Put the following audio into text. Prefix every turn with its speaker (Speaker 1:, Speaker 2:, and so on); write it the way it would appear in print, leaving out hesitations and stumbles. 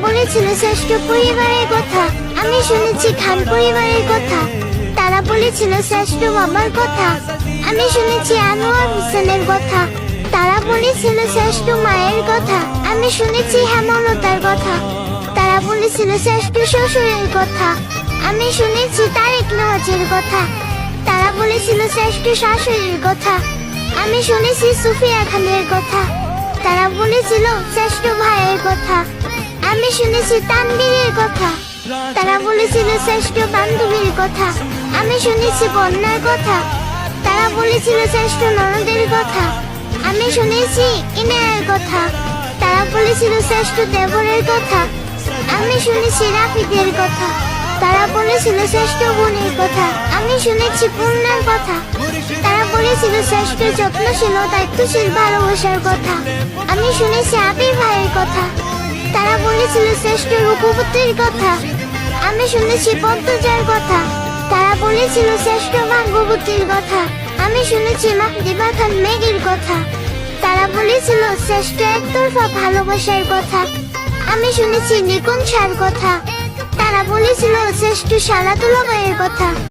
Speaker 1: বলেছিল শ্রেষ্ঠ পরিবারের কথা, আমি শুনেছি খান পরিবারের কথা। তারা বলেছিল শ্রেষ্ঠ বাবার কথা, আমি শুনেছি আনোয়ার হোসেনের কথা। তারা বলেছিল শ্রেষ্ঠ মায়ের কথা, আমি শুনেছি হেমলতার কথা। তারা বলেছিল শ্রেষ্ঠ শ্বশুরের কথা, আমি শুনেছি তারেক নওয়াজের কথা। তারা বলেছিল শ্রেষ্ঠ শাশুড়ির কথা, আমি শুনেছি সুফিয়া খানের কথা। তারা বলেছিল শ্রেষ্ঠ ভাইয়ের কথা, আমি শুনেছি তানভীরের কথা। তারা বলেছিল শ্রেষ্ঠ বান্ধবীর কথা, আমি শুনেছি বন্যার কথা। তারা বলেছিল শ্রেষ্ঠ ননদের কথা, আমি শুনেছি ইনায়ের কথা। তারা বলেছিল শ্রেষ্ঠ দেবরের কথা, আমি শুনেছি রাফিদের কথা। তারা বলেছিল শ্রেষ্ঠ বোনের কথা, আমি শুনেছি পূর্ণার কথা। তারা বলেছিল শ্রেষ্ঠ যত্নশীল ও দায়িত্বশীল ভালোবাসার কথা, আমি শুনেছি আবির ভাইয়ের কথা। তারা বলেছিল শ্রেষ্ঠ রূপবতীর কথা, আমি শুনেছি পদ্মজার কথা। তারা বলেছিল শ্রেষ্ঠ ভাগ্যবতীর কথা, আমি শুনেছি মাহদিবা খান মেঘের কথা। তারা বলেছিল শ্রেষ্ঠ একতরফা ভালোবাসার কথা, আমি শুনেছি নিকুঞ্জার কথা। তারা বলেছিল শ্রেষ্ঠ সালাতুল্লাহ ভাইয়ের কথা।